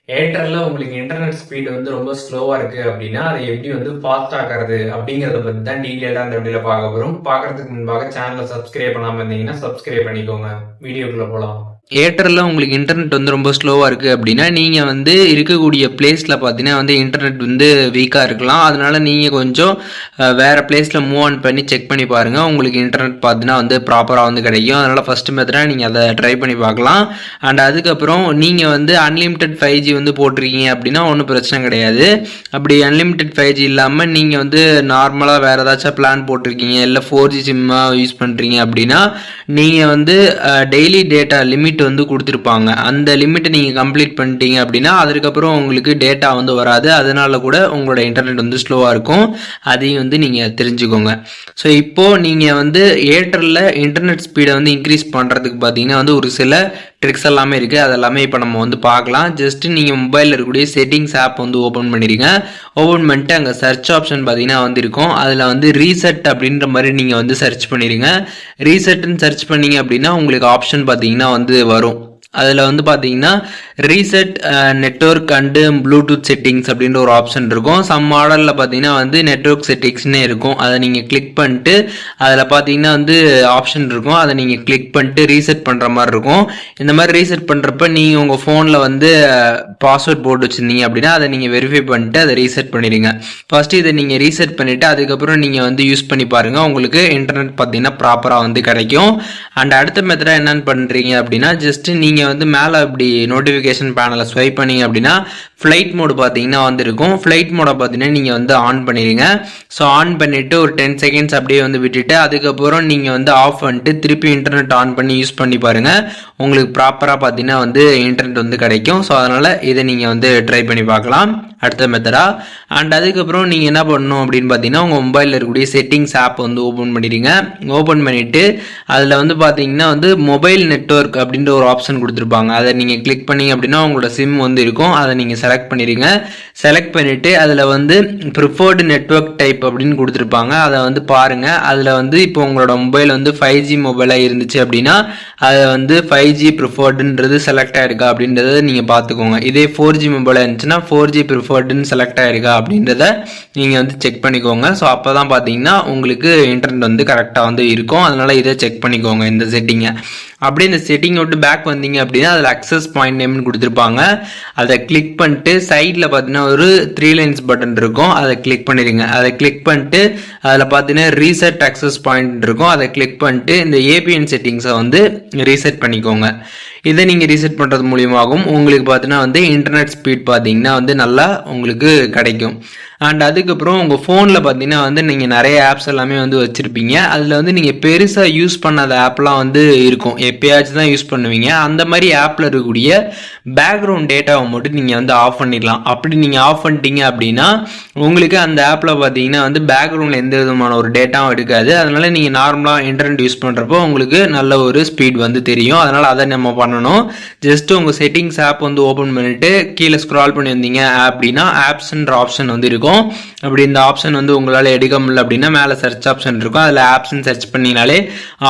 ஏர்டெல்ல உங்களுக்கு internet speed வந்து ரொம்ப ஸ்லோவா இருக்கு அப்படின்னா அதை எப்படி வந்து ஃபாஸ்ட் ஆக்குறது அப்படிங்கறத பத்தி தான் டீடைலா இந்த வீடியோல பார்க்க போறோம். பார்க்கறதுக்கு முன்பாக சேனலை சப்ஸ்கிரைப் பண்ணாம இருந்தீங்கன்னா சப்ஸ்கிரைப் பண்ணிக்கோங்க. வீடியோக்குள்ள போலாம். ஏர்டெல்ல உங்களுக்கு இன்டர்நெட் வந்து ரொம்ப ஸ்லோவாக இருக்குது அப்படின்னா நீங்கள் வந்து இருக்கக்கூடிய பிளேஸில் பார்த்தீங்கன்னா வந்து இன்டர்நெட் வந்து வீக்காக இருக்கலாம். அதனால நீங்கள் கொஞ்சம் வேறு பிளேஸில் மூவ் ஆன் பண்ணி செக் பண்ணி பாருங்கள். உங்களுக்கு இன்டர்நெட் பார்த்தீங்கன்னா வந்து ப்ராப்பராக வந்து கிடைக்கும். அதனால் ஃபஸ்ட்டு மெத்தடாக நீங்கள் அதை ட்ரை பண்ணி பார்க்கலாம். அண்ட் அதுக்கப்புறம் நீங்கள் வந்து அன்லிமிட்டெட் 5G வந்து போட்டிருக்கீங்க அப்படின்னா ஒன்றும் பிரச்சனை கிடையாது. அப்படி அன்லிமிட்டெட் 5G இல்லாமல் நீங்கள் வந்து நார்மலாக வேறு ஏதாச்சும் பிளான் போட்டிருக்கீங்க, இல்லை 4G சிம்மாக யூஸ் பண்ணுறீங்க அப்படின்னா நீங்கள் வந்து டெய்லி டேட்டா லிமிட் வந்து கொடுத்துருப்பாங்க. அந்த லிமிட்டை நீங்கள் கம்ப்ளீட் பண்ணிட்டீங்க அப்படின்னா அதுக்கப்புறம் உங்களுக்கு டேட்டா வந்து வராது. அதனால கூட உங்களோட இன்டர்நெட் வந்து ஸ்லோவாக இருக்கும். அதையும் வந்து நீங்கள் தெரிஞ்சுக்கோங்க. ஸோ இப்போது நீங்கள் வந்து ஏர்டெல்லில் இன்டர்நெட் ஸ்பீடை வந்து இன்க்ரீஸ் பண்ணுறதுக்கு பார்த்தீங்கன்னா வந்து ஒரு சில ட்ரிக்ஸ் எல்லாமே இருக்குது. அதெல்லாமே இப்போ நம்ம வந்து பார்க்கலாம். ஜஸ்ட்டு நீங்கள் மொபைலில் இருக்கக்கூடிய செட்டிங்ஸ் ஆப் வந்து ஓப்பன் பண்ணிடுங்க. ஓப்பன் பண்ணிட்டு அங்கே சர்ச் ஆப்ஷன் பார்த்தீங்கன்னா வந்து இருக்கும். அதில் வந்து ரீசெட் அப்படின்ற மாதிரி நீங்கள் வந்து சர்ச் பண்ணிடுங்க. ரீசெட்னு சர்ச் பண்ணிங்க அப்படின்னா உங்களுக்கு ஆப்ஷன் பார்த்தீங்கன்னா வந்து வரும். அதில் வந்து பார்த்தீங்கன்னா reset network and Bluetooth settings அப்படின்ற ஒரு ஆப்ஷன் இருக்கும். சம் மாடலில் பார்த்தீங்கன்னா வந்து நெட்வொர்க் செட்டிங்ஸ்னே இருக்கும். அதை நீங்கள் கிளிக் பண்ணிட்டு அதில் பார்த்தீங்கன்னா வந்து ஆப்ஷன் இருக்கும். அதை நீங்கள் கிளிக் பண்ணிட்டு ரீசெட் பண்ணுற மாதிரி இருக்கும். இந்த மாதிரி ரீசெட் பண்ணுறப்ப நீங்கள் உங்கள் ஃபோனில் வந்து பாஸ்வேர்ட் போட்டு வச்சுருந்தீங்க அப்படின்னா அதை நீங்கள் வெரிஃபை பண்ணிட்டு அதை ரீசெட் பண்ணிடுங்க. ஃபஸ்ட்டு இதை நீங்கள் ரீசெட் பண்ணிவிட்டு அதுக்கப்புறம் நீங்கள் வந்து யூஸ் பண்ணி பாருங்கள். உங்களுக்கு இன்டர்நெட் பார்த்தீங்கன்னா ப்ராப்பராக வந்து கிடைக்கும். அண்ட் அடுத்த மெத்தடாக என்னென்னு பண்ணுறீங்க அப்படின்னா ஜஸ்ட்டு நீங்கள் வந்து மேலே இப்படி நோட்டிஃபிகேஷன் பேனலை ஸ்வைப் பண்ணிங்க அப்படின்னா ஃப்ளைட் மோடு பார்த்தீங்கன்னா வந்து இருக்கும். ஃப்ளைட் மோடை பார்த்தீங்கன்னா நீங்கள் வந்து ஆன் பண்ணிடுங்க. ஸோ ஆன் பண்ணிவிட்டு ஒரு 10 செகண்ட்ஸ் அப்படியே வந்து விட்டுட்டு அதுக்கப்புறம் நீங்கள் வந்து ஆஃப் பண்ணிட்டு திருப்பி இன்டர்நெட் ஆன் பண்ணி யூஸ் பண்ணி பாருங்கள். உங்களுக்கு ப்ராப்பராக பார்த்தீங்கன்னா வந்து இன்டர்நெட் வந்து கிடைக்கும். ஸோ அதனால் இதை நீங்கள் வந்து ட்ரை பண்ணி பார்க்கலாம் அடுத்த மெத்தடா. அண்ட் அதுக்கப்புறம் நீங்கள் என்ன பண்ணணும் அப்படின்னு பார்த்தீங்கன்னா உங்கள் மொபைலில் இருக்கக்கூடிய செட்டிங்ஸ் ஆப் வந்து ஓப்பன் பண்ணிடுங்க. ஓப்பன் பண்ணிவிட்டு அதில் வந்து பார்த்தீங்கன்னா வந்து மொபைல் நெட்வொர்க் அப்படின்ற ஒரு ஆப்ஷன் கொடுத்துருப்பாங்க. அதை நீங்கள் கிளிக் பண்ணிங்க அப்படின்னா உங்களோட சிம் வந்து இருக்கும். அதை நீங்கள் செலக்ட் பண்ணிடுங்க. செலக்ட் பண்ணிவிட்டு அதில் வந்து ப்ரிஃபர்டு நெட்வொர்க் டைப் அப்படின்னு கொடுத்துருப்பாங்க. அதை வந்து பாருங்கள். அதில் வந்து இப்போ உங்களோட மொபைல் வந்து 5G மொபைலாக இருந்துச்சு அப்படின்னா அதை வந்து 5G ப்ரிஃபர்டுன்றது செலக்ட் ஆகிருக்கா அப்படின்றத நீங்கள் பார்த்துக்கோங்க. இதே 4G மொபைலாக இருந்துச்சுன்னா 4G ப்ரிஃபர்டுன்னு செலக்ட் ஆகிருக்கா அப்படின்றத நீங்கள் வந்து செக் பண்ணிக்கோங்க. ஸோ அப்போ தான் பார்த்தீங்கன்னா உங்களுக்கு இன்டர்நெட் வந்து கரெக்டாக வந்து இருக்கும். அதனால் இதை செக் பண்ணிக்கோங்க இந்த செட்டிங்கை. அப்படியே இந்த செட்டிங் விட்டு பேக் வந்தீங்க அப்படின்னா அதில் அக்சஸ் பாயிண்ட் நேம்னு கொடுத்துருப்பாங்க. அதை கிளிக் பண்ணிட்டு சைடில் பார்த்தீங்கன்னா ஒரு 3 லைன்ஸ் பட்டன் இருக்கும். அதை கிளிக் பண்ணிடுங்க. அதை கிளிக் பண்ணிட்டு அதில் பார்த்தீங்கன்னா ரீசெட் அக்சஸ் பாயிண்ட் இருக்கும். அதை கிளிக் பண்ணிட்டு இந்த ஏபிஎன் செட்டிங்ஸை வந்து ரீசெட் பண்ணிக்கோங்க. இதை நீங்கள் ரீசெட் பண்ணுறது மூலியமாகவும் உங்களுக்கு பார்த்தீங்கன்னா வந்து இன்டர்நெட் ஸ்பீட் பார்த்தீங்கன்னா வந்து நல்லா உங்களுக்கு கிடைக்கும். அண்ட் அதுக்கப்புறம் உங்கள் ஃபோனில் பார்த்தீங்கன்னா வந்து நீங்கள் நிறைய ஆப்ஸ் எல்லாமே வந்து வச்சுருப்பீங்க. அதில் வந்து நீங்கள் பெருசாக யூஸ் பண்ணாத ஆப்லாம் வந்து இருக்கும். எப்பயாச்சும் தான் யூஸ் பண்ணுவீங்க. அந்த மாதிரி ஆப்பில் இருக்கக்கூடிய பேக்ரவுண்ட் டேட்டாவை மட்டும் நீங்கள் வந்து ஆஃப் பண்ணிடலாம். அப்படி நீங்கள் ஆஃப் பண்ணிட்டீங்க அப்படின்னா உங்களுக்கு அந்த ஆப்பில் பார்த்தீங்கன்னா வந்து பேக்ரவுண்டில் எந்த விதமான ஒரு டேட்டாவும் எடுக்காது. அதனால் நீங்கள் நார்மலாக இன்டர்நெட் யூஸ் பண்ணுறப்போ உங்களுக்கு நல்ல ஒரு ஸ்பீட் வந்து தெரியும். அதனால் அதை நம்ம பண்ணணும். ஜஸ்ட் உங்கள் செட்டிங்ஸ் ஆப் வந்து ஓப்பன் பண்ணிவிட்டு கீழே ஸ்க்ரால் பண்ணி வந்தீங்க அப்படின்னா ஆப்ஸ்ன்ற ஆப்ஷன் வந்து இருக்கும். அப்படி இந்த ஆப்ஷன் வந்து உங்களால் எடுக்க முடியல அப்படின்னா மேலே சர்ச் ஆப்ஷன் இருக்கும். அதில் ஆப்ஷன் சர்ச் பண்ணினாலே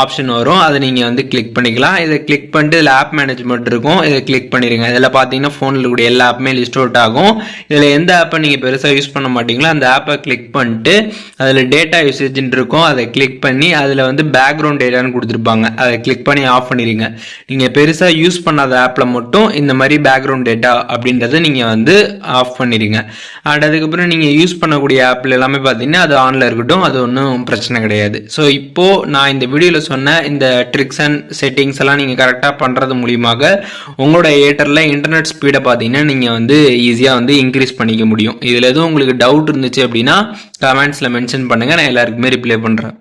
ஆப்ஷன் வரும். அதை நீங்கள் வந்து கிளிக் பண்ணிக்கலாம். இதை கிளிக் பண்ணிட்டு இதில் ஆப் மேனேஜ்மெண்ட் இருக்கும். இதை கிளிக் பண்ணிடுங்க. இதில் பார்த்தீங்கன்னா ஃபோனில் கூடிய எல்லா ஆப்புமே லிஸ்ட் அவுட் ஆகும். இதில் எந்த ஆப்பை நீங்கள் பெருசாக யூஸ் பண்ண மாட்டீங்களோ அந்த ஆப்பை கிளிக் பண்ணிட்டு அதில் டேட்டா யூசேஜ்னு இருக்கும். அதை கிளிக் பண்ணி அதில் வந்து பேக்ரவுண்ட் டேட்டான்னு கொடுத்துருப்பாங்க. அதை கிளிக் பண்ணி ஆஃப் பண்ணிடுங்க. நீங்கள் பெருசாக யூஸ் பண்ணாத ஆப்பில் மட்டும் இந்த மாதிரி பேக்ரவுண்ட் டேட்டா அப்படின்றத நீங்கள் வந்து ஆஃப் பண்ணிடுங்க. அண்ட் அதுக்கப்புறம் நீங்கள் யூஸ் பண்ணக்கூடிய ஆப்பில் எல்லாமே பார்த்தீங்கன்னா அது ஆனில் இருக்கட்டும். அது ஒன்றும் பிரச்சனை கிடையாது. ஸோ இப்போது நான் இந்த வீடியோவில் சொன்ன இந்த ட்ரிக்ஸ் அண்ட் செட்டிங்ஸ் எல்லாம் நீங்கள் கரெக்டாக பண்ணுறது மூலியமாக உங்களோட ஏர்டெல்லில் இன்டர்நெட் ஸ்பீடை பார்த்தீங்கன்னா நீங்கள் வந்து ஈஸியாக வந்து இன்க்ரீஸ் பண்ணிக்க முடியும். இதில் எதுவும் உங்களுக்கு டவுட் இருந்துச்சு அப்படின்னா கமெண்ட்ஸில் மென்ஷன் பண்ணுங்கள். நான் எல்லாருக்குமே ரிப்ளை பண்ணுறேன்.